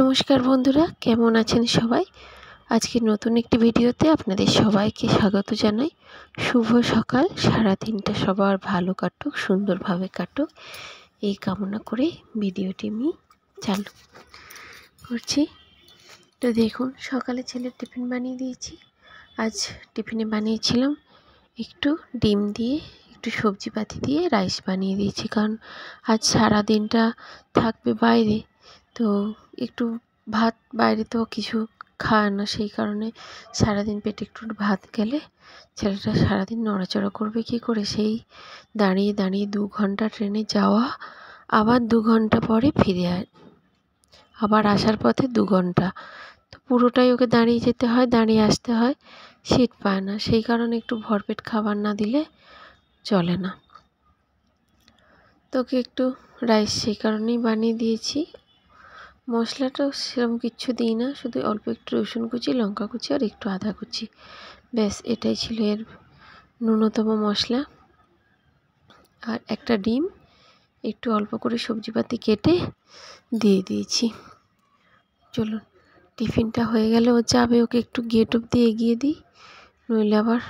নমস্কার বন্ধুরা, কেমন আছেন সবাই? আজকে নতুন একটি ভিডিওতে আপনাদের সবাইকে স্বাগত জানাই। শুভ সকাল। সারাদিনটা সবার ভালো কাটুক, সুন্দরভাবে কাটুক, এই কামনা করে ভিডিওটি আমি চালু করছি। তো দেখুন, সকালে ছেলের টিফিন বানিয়ে দিয়েছি। আজ টিফিনে বানিয়েছিলাম একটু ডিম দিয়ে, একটু সবজিপাতি দিয়ে রাইস বানিয়ে দিয়েছি, কারণ আজ সারাদিনটা থাকবে বাইরে, তো একটু ভাত বাইরে তো কিছু খায় না, সেই কারণে সারাদিন পেটে একটু ভাত গেলে ছেলেটা সারাদিন নড়াচড়া করবে কী করে। সেই দাঁড়িয়ে দাঁড়িয়ে 2 ঘন্টা ট্রেনে যাওয়া, আবার 2 ঘন্টা পরে ফিরে আবার আসার পথে 2 ঘন্টা, তো পুরোটাই ওকে দাঁড়িয়ে যেতে হয়, দাঁড়িয়ে আসতে হয়, সিট পায় না। সেই কারণে একটু ভরপেট খাবার না দিলে চলে না। তোকে একটু রাইস সেই কারণেই বানিয়ে দিয়েছি। মশলাটাও সেরকম কিচ্ছু দিই না, শুধু অল্প একটু রসুন কুচি, লঙ্কা কুচি আর একটু আদা কুচি, ব্যাস এটাই ছিল এর ন্যূনতম মশলা। আর একটা ডিম, একটু অল্প করে সবজিপাতি কেটে দিয়ে দিয়েছি। চলুন, টিফিনটা হয়ে গেলে ও যাবে, ওকে একটু গেট অবধি এগিয়ে দিই, নইলে আবার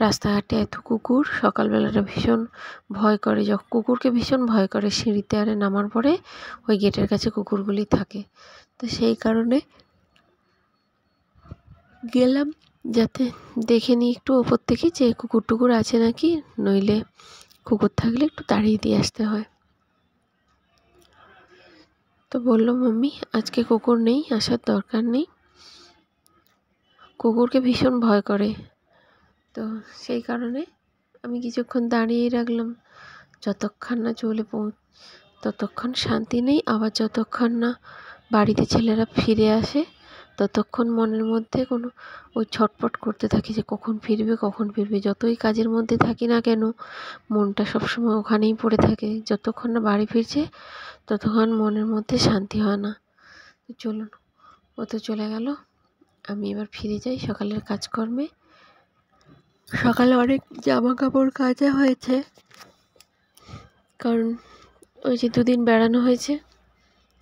রাস্তাঘাটে এত কুকুর, সকালবেলাটা ভীষণ ভয় করে, যখন কুকুরকে ভীষণ ভয় করে, সিঁড়িতে আরে নামার পরে ওই গেটের কাছে কুকুরগুলি থাকে, তো সেই কারণে গেলাম যাতে দেখে নিই একটু ওপর থেকে যে কুকুর টুকুর আছে নাকি, নইলে কুকুর থাকলে একটু তাড়িয়ে দিয়ে আসতে হয়। তো বললো মাম্মি আজকে কুকুর নেই, আসার দরকার নেই, কুকুরকে ভীষণ ভয় করে। তো সেই কারণে আমি কিছুক্ষণ দাঁড়িয়েই রাখলাম, যতক্ষণ না চলে ততক্ষণ শান্তি নেই, আবার যতক্ষণ না বাড়িতে ছেলেরা ফিরে আসে ততক্ষণ মনের মধ্যে কোনো ওই ছটপট করতে থাকি যে কখন ফিরবে কখন ফিরবে। যতই কাজের মধ্যে থাকি না কেন, মনটা সবসময় ওখানেই পড়ে থাকে। যতক্ষণ না বাড়ি ফিরছে ততক্ষণ মনের মধ্যে শান্তি হয় না। চলুন, ও তো চলে গেল, আমি এবার ফিরে যাই সকালের কাজকর্মে। সকালে অনেক জামা কাপড় কাচা হয়েছে, কারণ ওই যে 2 দিন বেড়ানো হয়েছে,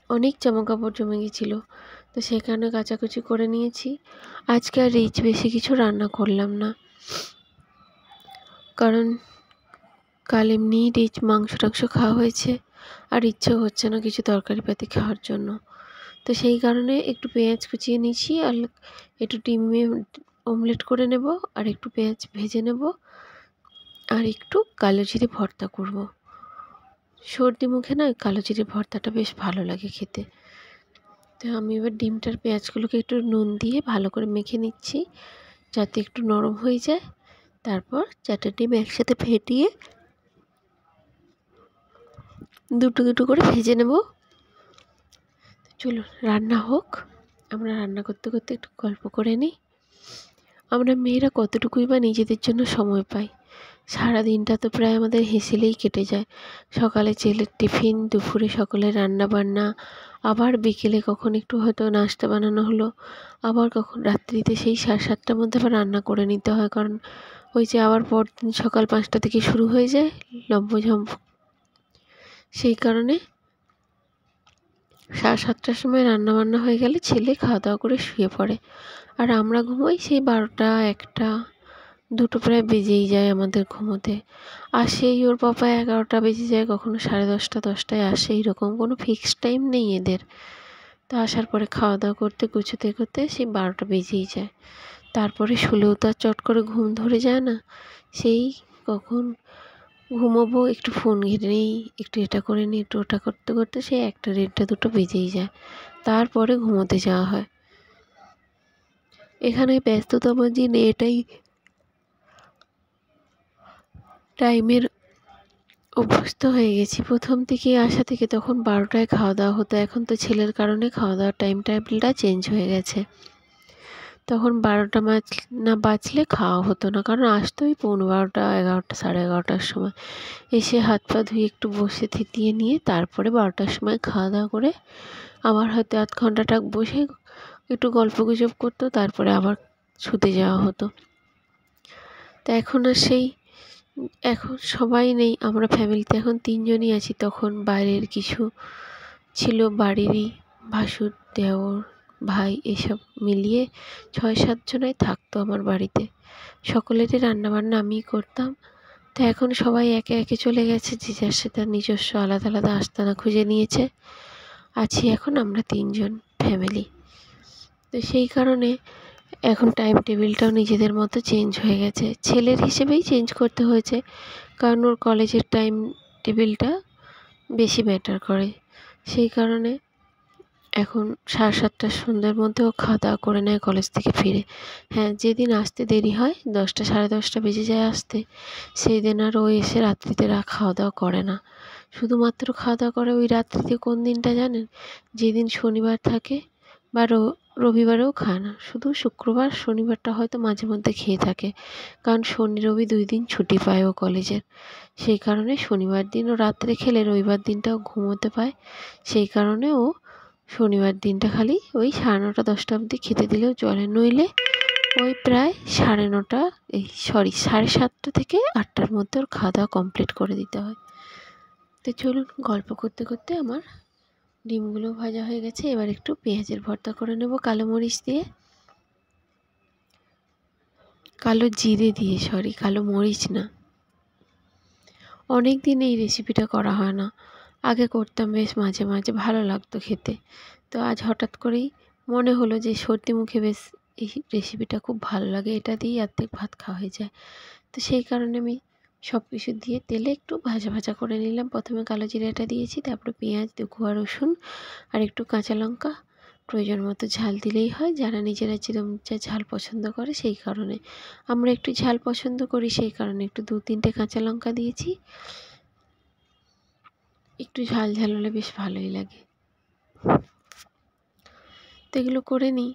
অনেক জামা কাপড় জমে গেছিলো, তো সেখানে কাচাকুচি করে নিয়েছি। আজকে আর রিচ বেশি কিছু রান্না করলাম না, কারণ কাল এমনিই রিচ মাংস টাংস খাওয়া হয়েছে, আর ইচ্ছেও হচ্ছে না কিছু তরকারি পাতি খাওয়ার জন্য। তো সেই কারণে একটু পেঁয়াজ কুচিয়ে নিয়েছি, আর একটু ডিমে অমলেট করে নেব, আর একটু পেঁয়াজ ভেজে নেব, আর একটু কালো জিরে ভর্তা করব। সর্দি মুখে না কালো জিরে ভর্তাটা বেশ ভালো লাগে খেতে। তো আমি এবার ডিমটার পেঁয়াজগুলোকে একটু নুন দিয়ে ভালো করে মেখে নিচ্ছি, যাতে একটু নরম হয়ে যায়। তারপর 4টে ডিম একসাথে ফেটিয়ে দুটো দুটো করে ভেজে নেব। চলুন রান্না হোক, আমরা রান্না করতে করতে একটু গল্প করে নিই। আমরা মেয়েরা কতটুকুই বা নিজেদের জন্য সময় পাই। সারা দিনটা তো প্রায় আমাদের হেসেলেই কেটে যায়। সকালে ছেলের টিফিন, দুপুরে সকলের রান্না বান্না, আবার বিকেলে কখন একটু হয়তো নাস্তা বানানো হলো, আবার কখন রাত্রিতে সেই 7:30টার মধ্যে আবার রান্না করে নিতে হয়, কারণ ওই যে আবার পরদিন সকাল 5টা থেকে শুরু হয়ে যায় লম্ফঝম্প। সেই কারণে 7:30টার সময় রান্নাবান্না হয়ে গেলে ছেলে খাওয়া দাওয়া করে শুয়ে পড়ে, আর আমরা ঘুমোই সেই 12টা, 1টা, 2টো প্রায় বেজেই যায় আমাদের ঘুমোতে। আর সেই ওর পাপা 11টা বেজে যায়, কখনো 10:30, 10টায় আসে, এইরকম কোনো ফিক্সড টাইম নেই এদের। তো আসার পরে খাওয়া দাওয়া করতে গুছোতে করতে সেই 12টা বেজেই যায়। তারপরে শুলেও তো আর চট করে ঘুম ধরে যায় না, সেই কখন ঘুমোবো, একটু ফোন ঘেঁটে নিই, একটু এটা করে নিই, একটু ওটা করতে করতে সেই 1টা, 1:30, 2টো বেজেই যায়। তারপরে ঘুমোতে যাওয়া হয়। এখানে ব্যস্ততম দিনে এটাই টাইমের অভ্যস্ত হয়ে গেছি প্রথম থেকে আসা থেকে। তখন 12টায় খাওয়া দাওয়া হতো, এখন তো ছেলের কারণে খাওয়া দাওয়ার টাইম টেবিলটা চেঞ্জ হয়ে গেছে। তখন 12টা না বাজলে খাওয়া হতো না, কারণ আসতোই 12:15, 11টা, 11:30টার সময়। এসে হাত পা ধুয়ে একটু বসে থিতিয়ে নিয়ে তারপরে 12টার সময় খাওয়া দাওয়া করে আবার হয়তো 1/2 ঘন্টাটা বসে একটু গল্পগুজব করতো, তারপরে আবার শুতে যাওয়া হতো। তা এখন আর সেই, এখন সবাই নেই, আমরা ফ্যামিলিতে এখন 3জনই আছি। তখন বাইরের কিছু ছিল, বাড়িরই ভাসুর, দেওর, ভাই এসব মিলিয়ে ৬-৭ জনাই থাকতো আমার বাড়িতে। সকলেরই রান্নাবান্না আমিই করতাম। তো এখন সবাই একে একে চলে গেছে, যে যার সে তার নিজস্ব আলাদা আলাদা আস্তানা খুঁজে নিয়েছে। আছি এখন আমরা ৩ জন ফ্যামিলি। তো সেই কারণে এখন টাইম টেবিলটাও নিজেদের মতো চেঞ্জ হয়ে গেছে। ছেলের হিসেবেই চেঞ্জ করতে হয়েছে, কারণ ওর কলেজের টাইম টেবিলটা বেশি ম্যাটার করে। সেই কারণে এখন 7:30 সন্ধ্যার মধ্যে ও খাওয়া দাওয়া করে নেয় কলেজ থেকে ফিরে। হ্যাঁ, যেদিন আসতে দেরি হয়, 10টা 10:30 বেজে যায় আসতে, সেই দিন আর ও এসে রাত্রিতে খাওয়া দাওয়া করে না। শুধুমাত্র খাওয়া দাওয়া করে ওই রাত্রিতে কোন দিনটা জানেন? যেদিন শনিবার থাকে বা রবিবারেও খায় না, শুধু শুক্রবার শনিবারটা হয়তো মাঝে মধ্যে খেয়ে থাকে, কারণ শনি রবি 2 দিন ছুটি পায় ও কলেজের। সেই কারণে শনিবার দিন ও রাত্রে খেলে রবিবার দিনটাও ঘুমোতে পায়। সেই কারণে ও শনিবার দিনটা খালি ওই 9:30 10টা অবধি খেতে দিলেও চলে, নইলে ওই প্রায় 9:30 7:30 থেকে 8টার মধ্যে ওর খাওয়া দাওয়া কমপ্লিট করে দিতে হয়। তো চলুন, গল্প করতে করতে আমার ডিমগুলো ভাজা হয়ে গেছে। এবার একটু পেঁয়াজের ভর্তা করে নেব কালো মরিচ দিয়ে, কালো জিরে দিয়ে, কালো মরিচ না। অনেক দিন এই রেসিপিটা করা হয় না, আগে করতাম বেশ মাঝে মাঝে, ভালো লাগতো খেতে। তো আজ হঠাৎ করেই মনে হলো যে সর্দি মুখে বেশ এই রেসিপিটা খুব ভালো লাগে, এটা দিয়েই অর্ধেক ভাত খাওয়া হয়ে যায়। তো সেই কারণে আমি সব কিছু দিয়ে তেলে একটু ভাজা ভাজা করে নিলাম। প্রথমে কালো জিরাটা দিয়েছি, তারপরে পেঁয়াজ, 2 কোয়া রসুন আর একটু কাঁচা লঙ্কা। প্রয়োজন মতো ঝাল দিলেই হয়, যারা নিজেরা যেরকম যা ঝাল পছন্দ করে সেই কারণে। আমরা একটু ঝাল পছন্দ করি, সেই কারণে একটু 2-3টে কাঁচা লঙ্কা দিয়েছি। একটু ঝাল ঝাল হলে বেশ ভালোই লাগে। তো এগুলো করে নিই।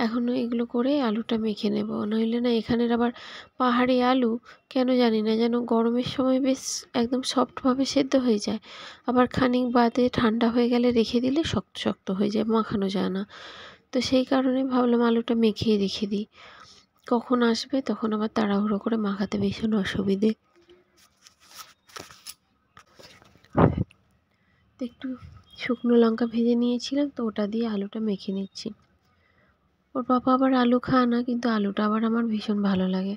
এখনও এগুলো করে আলুটা মেখে নেব, নইলে না এখানের আবার পাহাড়ি আলু কেন জানি না, যেন গরমের সময় বেশ একদম সফটভাবে সেদ্ধ হয়ে যায়, আবার খানিক বাদে ঠান্ডা হয়ে গেলে রেখে দিলে শক্ত শক্ত হয়ে যায়, মাখানো যায় না। তো সেই কারণে ভাবলাম আলুটা মেখেই রেখে দিই, কখন আসবে তখন আবার তাড়াহুড়ো করে মাখাতে ভীষণ অসুবিধে। তো একটু শুকনো লঙ্কা ভেজে নিয়েছিলাম, তো ওটা দিয়ে আলুটা মেখে নিচ্ছি। ওর বাবা আবার আলু খায় না, কিন্তু আলুটা আবার আমার ভীষণ ভালো লাগে।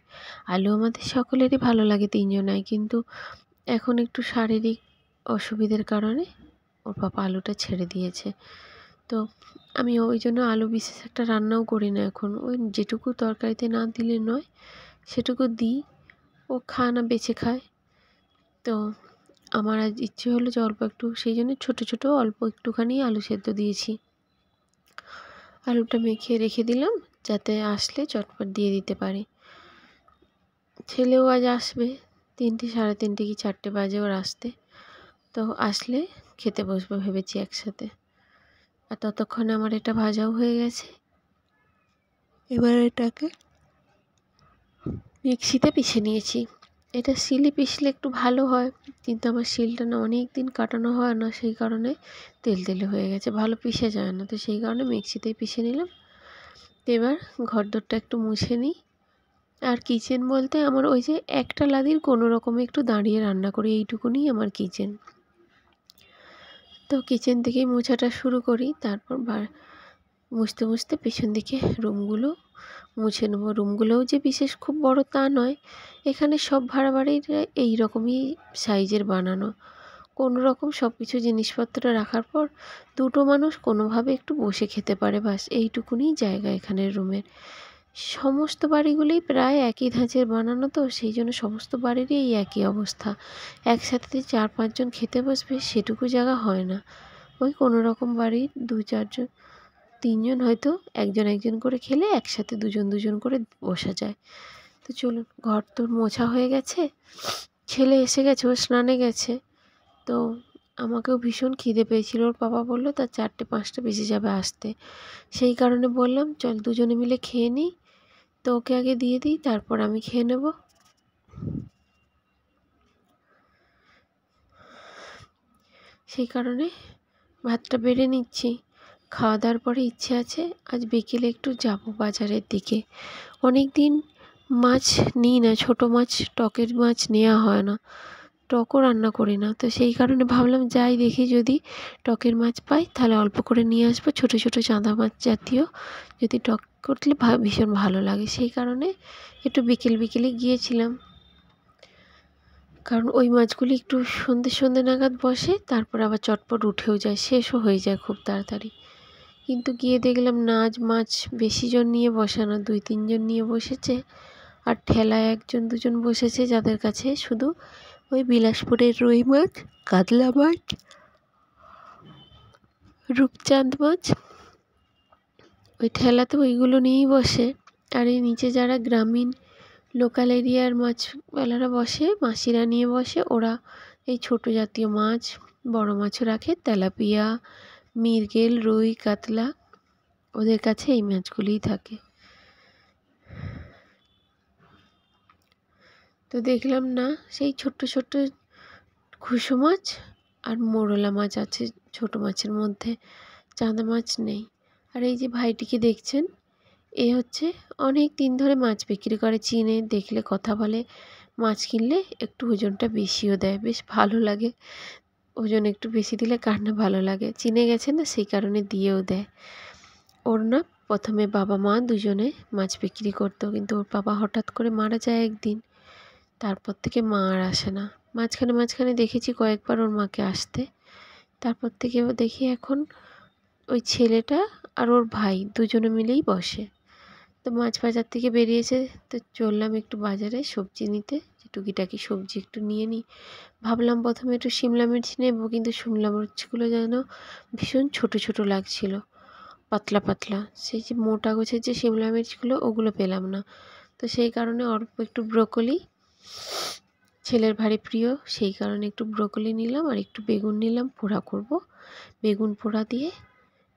আলু আমাদের সকলেরই ভালো লাগে 3 জনায়, কিন্তু এখন একটু শারীরিক অসুবিধার কারণে ওর বাবা আলুটা ছেড়ে দিয়েছে। তো আমি ওই জন্য আলু বিশেষ একটা রান্নাও করি না এখন, ওই যেটুকু তরকারিতে না দিলে নয় সেটুকু দিই। ও খায় না, বেছে খায়। তো আমার আজ ইচ্ছে হলো যে অল্প একটু, সেই জন্য ছোটো ছোটো অল্প একটুখানি আলু সেদ্ধ দিয়েছি। আলুটা মেখে রেখে দিলাম, যাতে আসলে চটপট দিয়ে দিতে পারি। ছেলেও আজ আসবে, 3টে 3:30 কি 4টে বাজে ওর আসতে। তো আসলে খেতে বসবো ভেবেছি একসাথে। আর ততক্ষণে আমার এটা ভাজাও হয়ে গেছে। এবার এটাকে মিক্সিতে পিষে নিয়েছি। এটা শিলে পিষলে একটু ভালো হয়, কিন্তু আমার শিলটা না অনেক দিন কাটানো হয় না, সেই কারণে তেলতেলে হয়ে গেছে, ভালো পিষে যায় না। তো সেই কারণে মিক্সিতেই পিষে নিলাম। তো এবার ঘরদোরটা একটু মুছে নিই। আর কিচেন বলতে আমার ওই যে একটা লাদির কোনো রকমে একটু দাঁড়িয়ে রান্না করি, এইটুকুনি আমার কিচেন। তো কিচেন থেকেই মোছাটা শুরু করি, তারপর মুছতে মুছতে পেছন দিকে রুমগুলো মুছে নেবো। রুমগুলোও যে বিশেষ খুব বড় তা নয়, এখানে সব ভাড়া বাড়ির এই রকমই সাইজের বানানো। কোনো রকম সব কিছু জিনিসপত্র রাখার পর 2টো মানুষ কোনোভাবে একটু বসে খেতে পারে, ব্যাস এইটুকুনি জায়গা এখানের রুমের। সমস্ত বাড়িগুলোই প্রায় একই ধাঁচের বানানো, তো সেই জন্য সমস্ত বাড়িরই এই একই অবস্থা। একসাথে 4-5 জন খেতে বসবে সেটুকু জায়গা হয় না। ওই কোনো রকম বাড়ির 2-4 জন, 3 জন হয়তো একজন একজন করে খেলে একসাথে 2 জন 2 জন করে বসা যায়। তো চলুন, ঘর তো মোছা হয়ে গেছে, ছেলে এসে গেছে, ও স্নানে গেছে। তো আমাকেও ভীষণ খিদে পেয়েছিল, ওর বাবা বললো তার 4টে-5টা বেজে যাবে আসতে। সেই কারণে বললাম চল 2 জনে মিলে খেয়ে নিই। তো ওকে আগে দিয়ে দিই, তারপর আমি খেয়ে নেব। সেই কারণে ভাতটা বেড়ে নিচ্ছি। খাওয়া দাওয়ার পরে ইচ্ছে আছে আজ বিকেলে একটু যাব বাজারের দিকে। অনেক দিন মাছ নিই না, ছোটো মাছ, টকের মাছ নেওয়া হয় না। টকও রান্না করি না। তো সেই কারণে ভাবলাম যাই দেখি যদি টকের মাছ পাই তাহলে অল্প করে নিয়ে আসবো, ছোট ছোট চাঁদা মাছ জাতীয়। যদি টক করলে ভীষণ ভালো লাগে, সেই কারণে একটু বিকেলে গিয়েছিলাম। কারণ ওই মাছগুলি একটু সন্ধে নাগাদ বসে, তারপর আবার চটপট উঠেও যায়, শেষও হয়ে যায় খুব তাড়াতাড়ি। কিন্তু গিয়ে দেখলাম না, আজ মাছ বেশি জন নিয়ে বসে না, 2-3 জন নিয়ে বসেছে। আর ঠেলায় 1-2 জন বসেছে, যাদের কাছে শুধু ওই বিলাসপুরের রুই মাছ, কাতলা মাছ, রূপচাঁদ মাছ, ওই ঠেলাতে ওইগুলো নিয়েই বসে। আর এই নিচে যারা গ্রামীণ লোকাল এরিয়ার মাছওয়ালারা বসে, মাসিরা নিয়ে বসে, ওরা এই ছোট জাতীয় মাছ, বড় মাছও রাখে, তেলাপিয়া, মৃগেল, রুই, কাতলা, ওদের কাছে এই মাছগুলিই থাকে। তো দেখলাম না, সেই ছোট্ট খুসো মাছ আর মোরলা মাছ আছে ছোট মাছের মধ্যে, চাঁদা মাছ নেই। আর এই যে ভাইটিকে দেখছেন, এ হচ্ছে অনেক দিন ধরে মাছ বিক্রি করে, চিনে, দেখলে কথা বলে, মাছ কিনলে একটু ওজনটা বেশিও দেয়, বেশ ভালো লাগে। ওজন একটু বেশি দিলে কার না ভালো লাগে, চিনে গেছে না, সেই কারণে দিয়েও দেয়। ওর না প্রথমে বাবা মা দুজনে মাছ বিক্রি করতো, কিন্তু ওর বাবা হঠাৎ করে মারা যায় একদিন, তারপর থেকে মা আর আসে না। মাঝখানে দেখেছি কয়েকবার ওর মাকে আসতে, তারপর থেকে দেখি এখন ওই ছেলেটা আর ওর ভাই দুজনে মিলেই বসে। তো মাছ বাজার থেকে বেরিয়েছে, তো চললাম একটু বাজারে সবজি নিতে, যে টুকিটাকি সবজি একটু নিয়ে নিই। ভাবলাম প্রথমে একটু শিমলা মির্চ নেবো, কিন্তু শিমলা মির্চগুলো যেন ভীষণ ছোট লাগছিল, পাতলা। সেই যে মোটা গোছের যে শিমলা মির্চগুলো, ওগুলো পেলাম না। তো সেই কারণে অল্প একটু ব্রোকলি, ছেলের ভারী প্রিয়, সেই কারণে একটু ব্রোকলি নিলাম, আর একটু বেগুন নিলাম, পোড়া করব। বেগুন পোড়া দিয়ে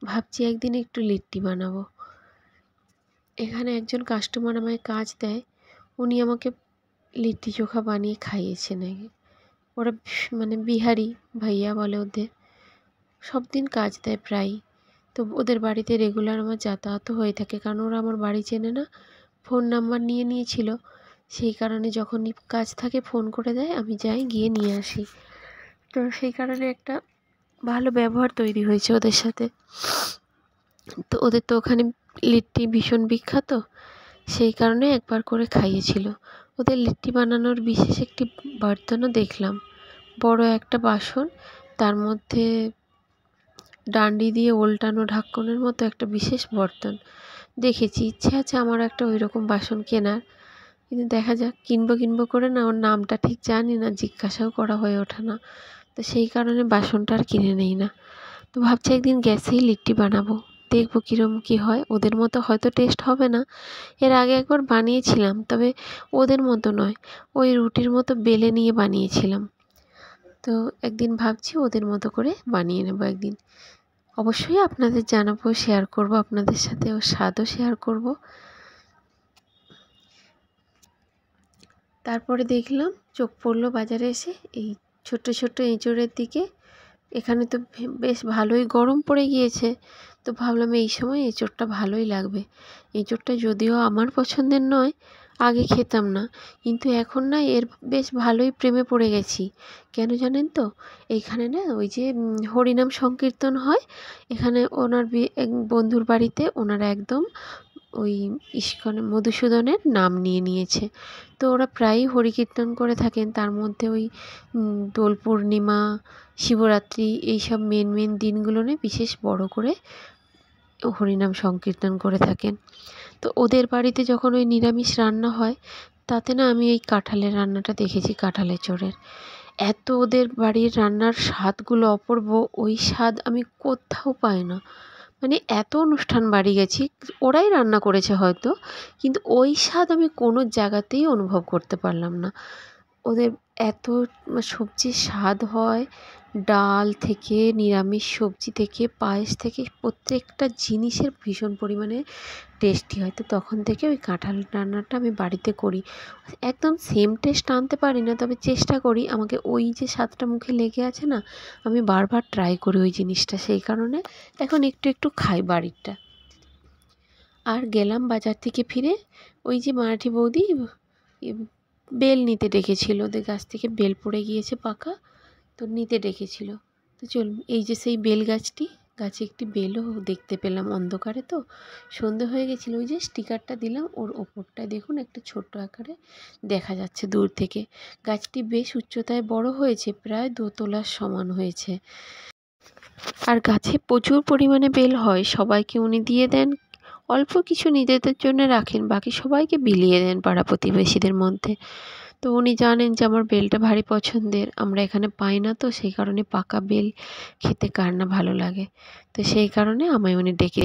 ভাবছি একদিন একটু লিট্টি বানাবো। এখানে একজন কাস্টমার আমায় কাজ দেয়, উনি আমাকে লিট্টি চোখা বানিয়ে খাইয়েছে নাকি। ওরা মানে বিহারি ভাইয়া বলে, ওদের সব দিন কাজ দেয় প্রায়। তো ওদের বাড়িতে রেগুলার আমার যাতায়াতও হয়ে থাকে, কারণ ওরা আমার বাড়ি চেনে না, ফোন নাম্বার নিয়েছিল। সেই কারণে যখনই কাজ থাকে ফোন করে দেয়, আমি যাই, গিয়ে নিয়ে আসি। তো সেই কারণে একটা ভালো ব্যবহার তৈরি হয়েছে ওদের সাথে। তো ওদের তো ওখানে লিট্টি ভীষণ বিখ্যাত, সেই কারণে একবার করে খাইয়েছিল। ওদের লিট্টি বানানোর বিশেষ একটি বর্তনও দেখলাম, বড় একটা বাসন, তার মধ্যে ডান্ডি দিয়ে ওল্টানো ঢাকনের মতো একটা বিশেষ বর্তন দেখেছি। ইচ্ছে আছে আমার একটা ওই রকম বাসন কেনার, কিন্তু দেখা যাক, কিনবো করে না, ওর নামটা ঠিক জানি না, জিজ্ঞাসাও করা হয়ে ওঠে না। তো সেই কারণে বাসনটা আর কিনে নেই না। তো ভাবছি একদিন গ্যাসেই লিট্টি বানাবো, দেখবো কীরকম কী হয়। ওদের মতো হয়তো টেস্ট হবে না, এর আগে একবার বানিয়েছিলাম, তবে ওদের মতো নয়, ওই রুটির মতো বেলে নিয়ে বানিয়েছিলাম। তো একদিন ভাবছি ওদের মতো করে বানিয়ে নেবো একদিন, অবশ্যই আপনাদের জানাবো, শেয়ার করব আপনাদের সাথে, ও স্বাদও শেয়ার করব। তারপরে দেখলাম, চোখ পড়লো বাজারে এসে এই ছোট্ট এঁচোড়ের দিকে। এখানে তো বেশ ভালোই গরম পড়ে গিয়েছে, তো ভাবলাম এই সময় এঁচোড়টা ভালোই লাগবে। এঁচোড়টা যদিও আমার পছন্দের নয়, আগে খেতাম না, কিন্তু এখন না এর বেশ ভালোই প্রেমে পড়ে গেছি। কেন জানেন তো, এইখানে না ওই যে হরিনাম সংকীর্তন হয়, এখানে ওনার এক বন্ধুর বাড়িতে ওনারা একদম ওই ইস্কনে মধুসূদনের নাম নিয়েছে। তো ওরা প্রায়ই হরিকীর্তন করে থাকেন, তার মধ্যে ওই দোল পূর্ণিমা, শিবরাত্রি, এইসব মেন দিনগুলোনে বিশেষ বড় করে হরিনাম সংকীর্তন করে থাকেন। তো ওদের বাড়িতে যখন ওই নিরামিষ রান্না হয়, তাতে না আমি এই কাঁঠালের রান্নাটা দেখেছি, কাঁঠালের চোরের এত ওদের বাড়ির রান্নার স্বাদগুলো অপূর্ব, ওই স্বাদ আমি কোথাও পাই না। মানে এত অনুষ্ঠান বাড়ি গেছি, ওরাই রান্না করেছে হয়তো, কিন্তু ওই স্বাদ আমি কোনো জায়গাতেই অনুভব করতে পারলাম না। ওদের এত সবজির স্বাদ হয়, ডাল থেকে, নিরামিষ সবজি থেকে, পায়েস থেকে, প্রত্যেকটা জিনিসের ভীষণ পরিমাণে টেস্টি হয়। তো তখন থেকে ওই কাঁঠাল রান্নাটা আমি বাড়িতে করি, একদম সেম টেস্ট আনতে পারি না, তবে চেষ্টা করি। আমাকে ওই যে স্বাদটা মুখে লেগে আছে না, আমি বারবার ট্রাই করি ওই জিনিসটা, সেই কারণে এখন একটু খাই বাড়িরটা। আর গেলাম বাজার থেকে ফিরে, ওই যে মারাঠি বৌদি বেল নিতে ডেকেছিল, ওদের গাছ থেকে বেল পড়ে গিয়েছে পাকা, তো নিতে ডেকেছিল। তো চলুন, এই যে সেই বেল গাছটি, গাছে একটি বেলও দেখতে পেলাম অন্ধকারে, তো সন্ধে হয়ে গেছিলো। ওই যে স্টিকারটা দিলাম, ওর ওপরটায় দেখুন একটা ছোট্ট আকারে দেখা যাচ্ছে দূর থেকে। গাছটি বেশ উচ্চতায় বড় হয়েছে, প্রায় 2 তলার সমান হয়েছে। আর গাছে প্রচুর পরিমাণে বেল হয়, সবাইকে উনি দিয়ে দেন। অল্প কিছু নিজেদের জন্য রাখেন, বাকি সবাইকে বিলিয়ে দেন পাড়া প্রতিবেশীদের মধ্যে। তো উনি জানেন যে আমার বেলটা ভারী পছন্দের, আমরা এখানে পাই না, তো সেই কারণে পাকা বেল খেতে কার না ভালো লাগে। তো সেই কারণে আমায় উনি ডেকে